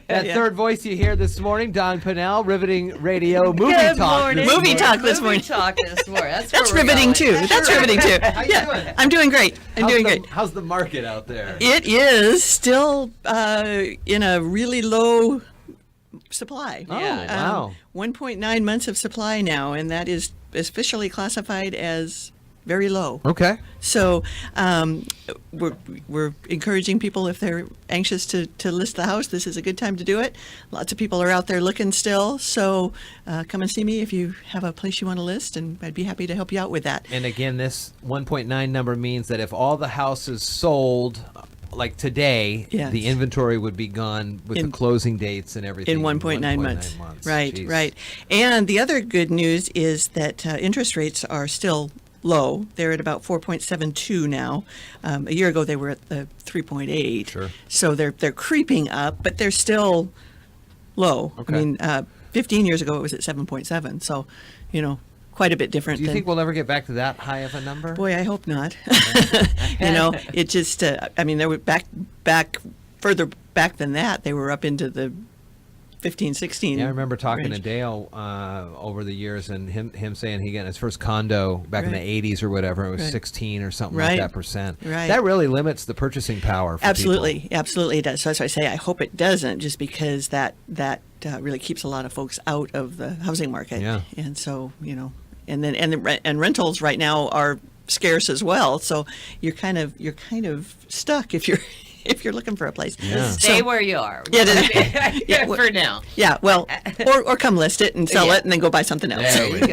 That third voice you hear this morning, Don Pannell, Riveting Radio Movie Good Talk. morning. Movie talk this morning. Movie talk this morning. That's riveting too. That's riveting too. How you doing? I'm doing great. I'm doing great. How's the market out there? It is still in a really low supply. Oh, Yeah. wow. 1.9 months of supply now, and that is officially classified as very low. Okay. So we're encouraging people, if they're anxious to list the house, this is a good time to do it. Lots of people are out there looking still. So come and see me if you have a place you want to list, and I'd be happy to help you out with that. And again, this 1.9 number means that if all the houses sold, like today, Yes. the inventory would be gone with the closing dates and everything. In 1.9 months. Right, Jeez. right. And the other good news is that interest rates are still low. They're at about 4.72 now. A year ago, they were at the 3.8. Sure. So they're creeping up, but they're still low. Okay. I mean, 15 years ago, it was at 7.7. So, quite a bit different. Do you than, think we'll ever get back to that high of a number? Boy, I hope not. It just, they were further back than that. They were up into the 15, 16. Yeah, I remember talking range. to Dale over the years, and him saying he got his first condo back in the 80s or whatever. It was Right. 16 or something Right. like that percent. Right. That really limits the purchasing power for Absolutely, people. absolutely it does. So that's why I say I hope it doesn't, just because that really keeps a lot of folks out of the housing market. Yeah. And so and rentals right now are scarce as well. So you're kind of stuck if you're looking for a place. Yeah. Stay So- where you are. Yeah, For now. Yeah, well, or come list it and sell Yeah. it and then go buy something else. There we go.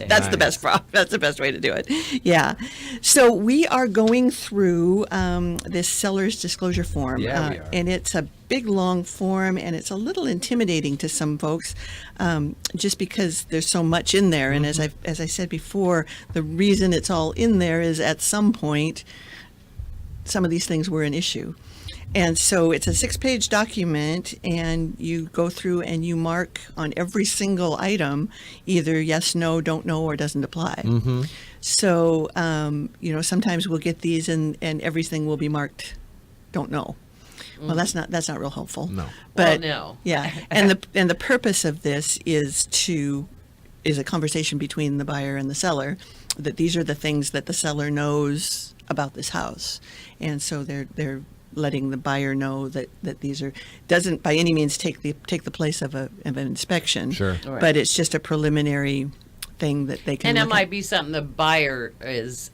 That's the best. That's the best way to do it. Yeah. So we are going through this seller's disclosure form. Yeah, we are. And it's a big, long form, and it's a little intimidating to some folks, just because there's so much in there. And as I said before, the reason it's all in there is at some point, some of these things were an issue. And so it's a 6-page document, and you go through and you mark on every single item either yes, no, don't know, or doesn't apply. Mm-hmm. So, sometimes we'll get these and everything will be marked don't know. Well, that's not real helpful. No. But no. yeah. And the purpose of this is a conversation between the buyer and the seller, that these are the things that the seller knows about this house. And so they're letting the buyer know that these doesn't by any means take the place of an inspection. Sure. Right. But it's just a preliminary thing that they can And it look might at. be something the buyer is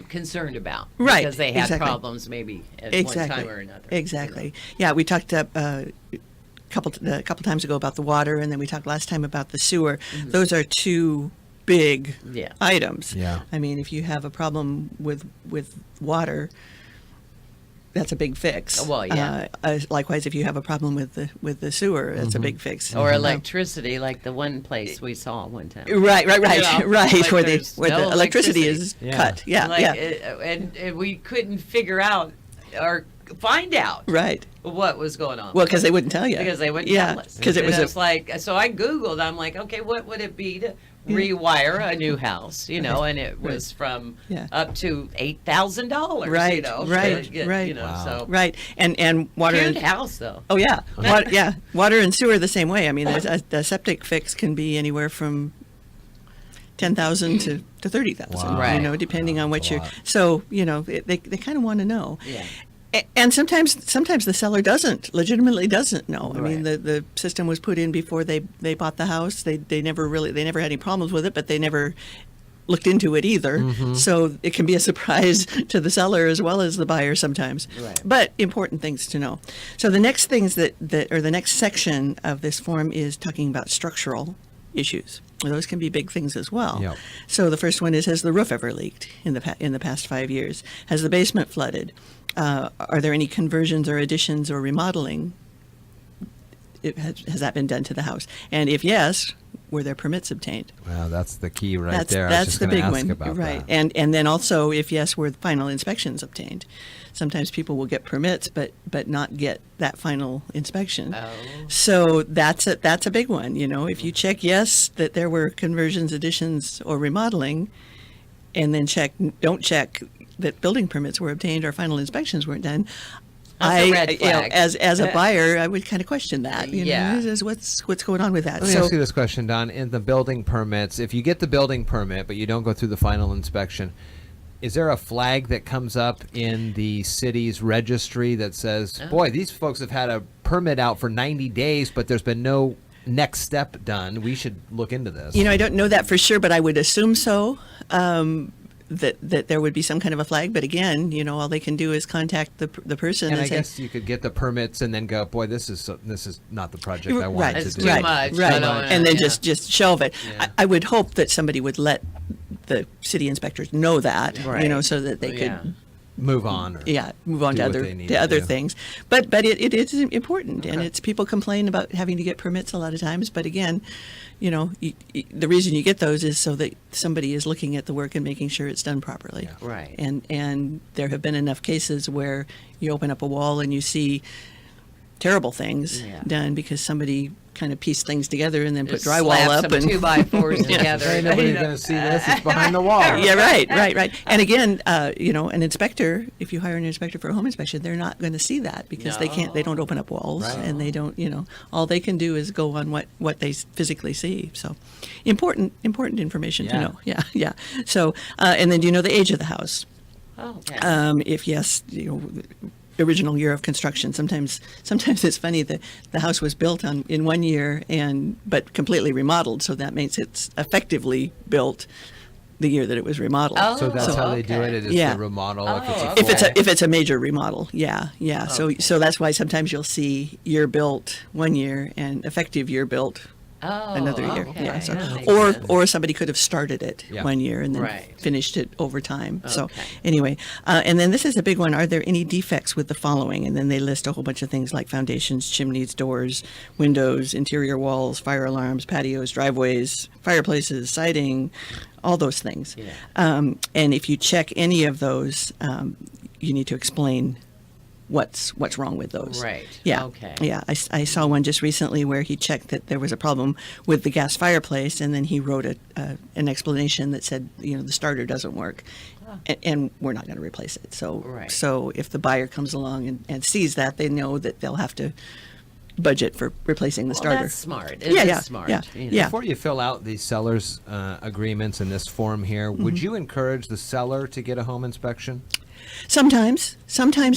concerned about. Right, Because they had exactly. problems maybe at Exactly. one time or another. Exactly. Yeah, we talked a couple times ago about the water, and then we talked last time about the sewer. Mm-hmm. Those are two big Yeah. items. Yeah. I mean, if you have a problem with water, that's a big fix. Well, yeah. Likewise, if you have a problem with the sewer, that's a big fix. Or electricity, like the one place we saw one time. Right, You know, right. like Where there's the no electricity is Yeah. cut. Yeah, Like, yeah. And we couldn't figure out or find out Right. what was going on. Well, because they wouldn't tell you. Because they wouldn't yeah, tell us. because it And was it's like, so I Googled, I'm like, okay, what would it be to rewire a new house, and it was from Yeah. up to $8,000, Right, to right, get, right. Wow. so right, and water. cute and, house though. Oh yeah, water and sewer the same way. I mean, the septic fix can be anywhere from 10,000 to 30,000. Wow. Right. Depending on what That's a you're. lot. So they kind of want to know. Yeah. And sometimes the seller legitimately doesn't know. I mean, Right. the system was put in before they bought the house. They never had any problems with it, but they never looked into it either. Mm-hmm. So it can be a surprise to the seller as well as the buyer sometimes. Right. But important things to know. So the next things or the next section of this form is talking about structural issues. Those can be big things as well. Yep. So the first one is: has the roof ever leaked in the past 5 years? Has the basement flooded? Are there any conversions or additions or remodeling? Has that been done to the house? And if yes, were there permits obtained? Wow, that's the key right That's there. I was that's just the gonna big ask one, about right? that. And then also, if yes, were final inspections obtained? Sometimes people will get permits, but not get that final inspection. Oh. So that's a big one. If you check yes that there were conversions, additions, or remodeling, and then don't check that building permits were obtained or final inspections weren't done, That's a red flag. as a buyer, I would kind of question that. Yeah. What's going on with that? Let me ask you this question, Don. In the building permits, if you get the building permit but you don't go through the final inspection, is there a flag that comes up in the city's registry that says, boy, these folks have had a permit out for 90 days, but there's been no next step done. We should look into this. I don't know that for sure, but I would assume so. That there would be some kind of a flag, but again, all they can do is contact the person. And I say, guess you could get the permits and then go, boy, this is not the project I wanted It's to too do. much. right, and then Yeah. just shelve it. Yeah. I would hope that somebody would let the city inspectors know that, Right. so that they could. Move on. Or Move on do to what other they need to to other do. things. But it is important, and it's people complain about having to get permits a lot of times. But again, the reason you get those is so that somebody is looking at the work and making sure it's done properly. Yeah. Right. And there have been enough cases where you open up a wall and you see terrible things done because somebody kind of pieced things together and then put Just drywall slap up some and 2x4s together. Ain't nobody's going to see this. It's behind the wall. yeah, right. And again, an inspector, if you hire an inspector for a home inspection, they're not going to see that because they don't open up walls Right. and they don't, all they can do is go on what they physically see. So important information to know. Yeah. So, and then do you know the age of the house? Oh, okay. If yes, original year of construction. Sometimes it's funny that the house was built in one year but completely remodeled, so that means it's effectively built the year that it was remodeled. Oh, So that's how they do it. It is Yeah. the remodel. Oh, if it's a okay. If it's a major remodel, yeah. So that's why sometimes you'll see year built 1 year and effective year built another year. Okay. Yeah. So, That makes or sense. or somebody could have started it Yeah. 1 year and then Right. finished it over time. So Okay. anyway, and then this is a big one. Are there any defects with the following? And then they list a whole bunch of things like foundations, chimneys, doors, windows, interior walls, fire alarms, patios, driveways, fireplaces, siding, all those things. Yeah. And if you check any of those, you need to explain what's wrong with those. Right. Yeah. Okay. Yeah. I saw one just recently where he checked that there was a problem with the gas fireplace, and then he wrote an explanation that said, the starter doesn't work, and we're not going to replace it. So Right. so if the buyer comes along and sees that, they know that they'll have to budget for replacing the Well, starter. that's smart. It Yeah, is yeah, smart. yeah, you know. yeah. Before you fill out these seller's agreements in this form here, would you encourage the seller to get a home inspection? Sometimes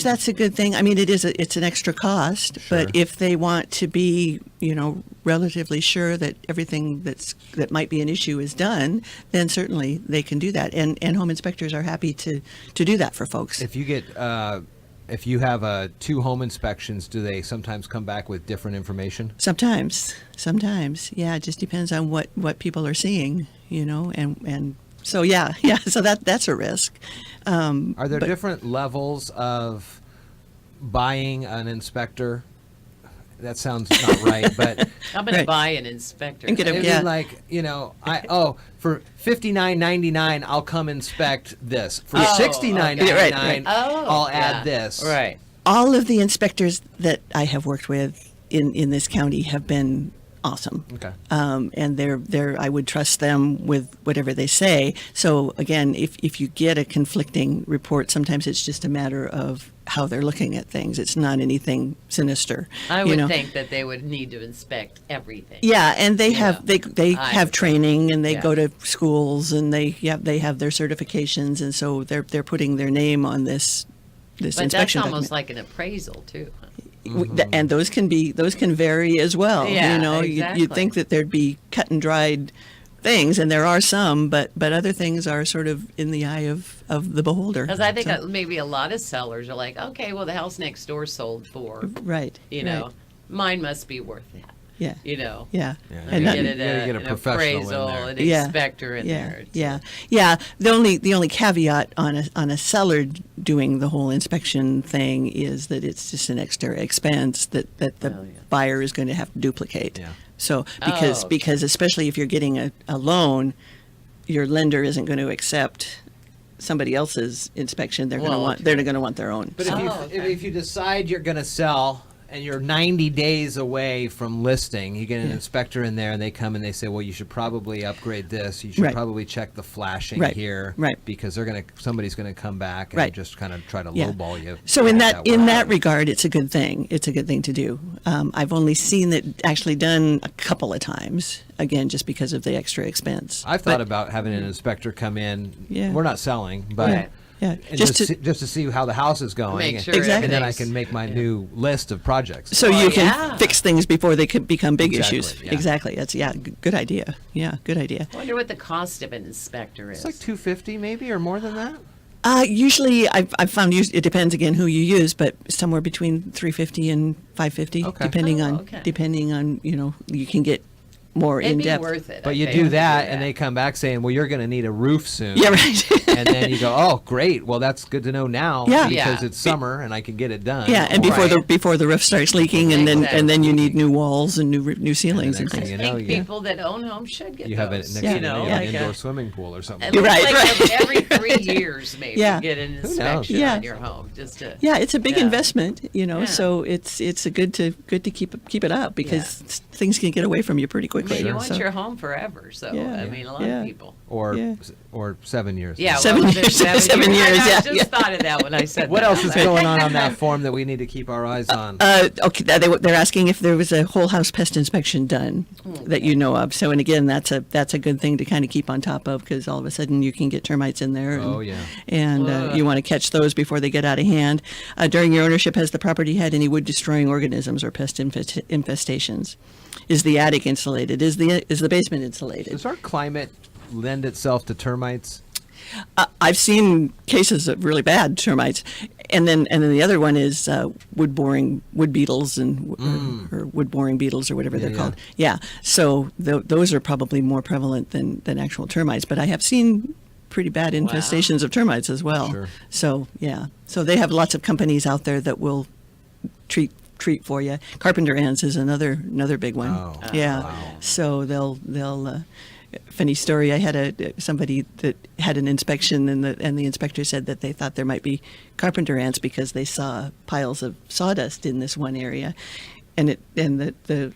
that's a good thing. I mean, it's an extra cost, but if they want to be, relatively sure that everything that might be an issue is done, then certainly they can do that. And home inspectors are happy to do that for folks. If you get, if you have 2 home inspections, do they sometimes come back with different information? Sometimes, yeah, it just depends on what people are seeing, and so yeah, so that's a risk. Are there but- different levels of buying an inspector? That sounds not right, but I'm going to Right. buy an inspector. And get a- it'd Yeah. be like, for $59.99, I'll come inspect this. For Oh, $69.99, okay. Right. Oh, I'll yeah. add this. Right. All of the inspectors that I have worked with in this county have been awesome. Okay. And I would trust them with whatever they say. So again, if you get a conflicting report, sometimes it's just a matter of how they're looking at things. It's not anything sinister. I you would know. think that they would need to inspect everything. Yeah, and they have Yeah. they I have would training and they yeah. go to schools and they have their certifications, and so they're putting their name on this But that's inspection almost document. like an appraisal, too. And those can vary as well. Yeah, You'd exactly. think that there'd be cut and dried things, and there are some, but other things are sort of in the eye of the beholder. Because I think So- maybe a lot of sellers are like, okay, well, the house next door sold for, right. you mine must be worth that, Yeah. Yeah. Yeah. And And not- get You gotta get a an professional in appraisal, there. an Yeah. inspector in there. Yeah. The only caveat on a seller doing the whole inspection thing is that it's just an extra expense that the Oh, yeah. buyer is going to have to duplicate. Yeah. So Oh, okay. because especially if you're getting a loan, your lender isn't going to accept somebody else's inspection. They're going to Well, want okay. they're going to want their own. But So- if you Oh, okay. if you decide you're going to sell and you're 90 days away from listing, you get an inspector in there and they come and they say, well, you should probably upgrade this. You should Right. probably check the flashing Right. here. Right. Because somebody's going to come back and Right. just kind of try to Yeah. lowball you. So in that way. regard, it's a good thing. It's a good thing to do. I've only seen it actually done a couple of times. Again, just because of the extra expense. I've thought about having an inspector come in. Yeah. We're not selling, but Right. Yeah, and just just to see how the house is going. Make sure Exactly. And then I everything's- can make my new list of projects. so you can yeah. fix things before they could become big Exactly, issues. yeah. Exactly. That's good idea. Yeah, good idea. I wonder what the cost of an inspector is. It's like $250 maybe or more than that. Usually, I've found it depends again who you use, but somewhere between $350 and $550, Okay. depending on okay. you can get more It'd in be depth. worth it. But I you think, do to that, and they come back saying, well, you're going to need a roof soon. Yeah, right. And then you go, oh, great. Well, that's good to know now Yeah. because Yeah. it's summer and I can get it done. Yeah, and Or- before the roof starts leaking, and then you need new walls and new ceilings and next I thing things. you know, think people that own homes should get you have it those. next Yeah. to know, an like indoor a, swimming pool or something. at You're least right, like right. every 3 years, maybe Yeah. get an knows? inspection Yeah. on your home, just to. Yeah, it's a big Yeah. investment, Yeah. So it's a good to keep it up because things can get away from you pretty I quickly. mean, you want so. your home forever, so Yeah. I mean, a lot Yeah. of people. Yeah. Or 7 years. Yeah, Seven well, years, there's 7 years, I yeah, just yeah. thought of that when I said What that. else is going on that form that we need to keep our eyes on? Okay, they're asking if there was a whole house pest inspection done that you know of. So, and again, that's a good thing to kind of keep on top of because all of a sudden you can get termites in there. And, Oh, yeah. And you want to catch those before they get out of hand. During your ownership, has the property had any wood destroying organisms or pest infestations? Is the attic insulated? Is the basement insulated? Does our climate lend itself to termites? I've seen cases of really bad termites, and then the other one is wood beetles or wood boring beetles or whatever they're yeah. called. Yeah, so those are probably more prevalent than actual termites. But I have seen pretty bad infestations of termites as well. Sure. So yeah, so they have lots of companies out there that will treat for you. Carpenter ants is another big one. Oh, Yeah, wow. so they'll. Funny story. I had somebody that had an inspection, and the inspector said that they thought there might be carpenter ants because they saw piles of sawdust in this one area, and the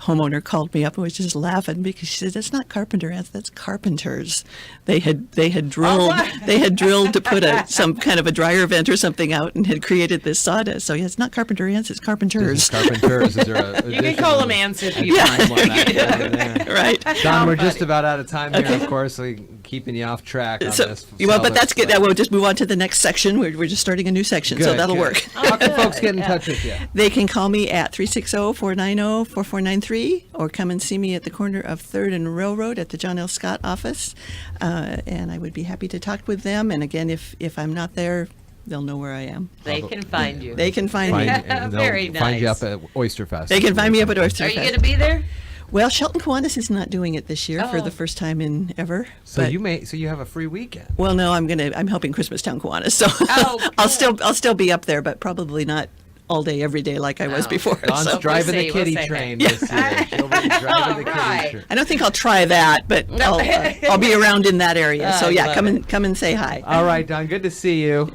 homeowner called me up and was just laughing because she said, "That's not carpenter ants. That's carpenters. They had drilled to put some kind of a dryer vent or something out and had created this sawdust. So yeah, it's not carpenter ants. It's carpenters. Carpenters. Is there a You can call them ants if you Yeah. want. Right. Don, we're just about out of time here, of course, so keeping you off track on So, this. but that's good. We'll just move on to the next section. We're just starting a new section, so Good, that'll good. work. How can folks get in touch with you? They can call me at 360-490-4493 or come and see me at the corner of 3rd and Railroad at the John L. Scott office. And I would be happy to talk with them. And again, if I'm not there, they'll know where I am. They can find you. They can find me. And they'll Very Find you nice. up at Oyster Fest. They can find me up at Oyster Are you Fest. going to be there? Well, Shelton Kiwanis is not doing it this year for Oh. the first time in ever. So but- you have a free weekend. Well, no, I'm helping Christmastown Kiwanis, so Oh, I'll still be up there, but probably not all day, every day like I was Oh. before. Don's so. driving We'll the see, we'll kitty say train hey. this year. She'll be driving the Right. kitty train. I don't think I'll try that, but I'll be around in that area. So I yeah, love come and say hi. All right, Don. Good to see you.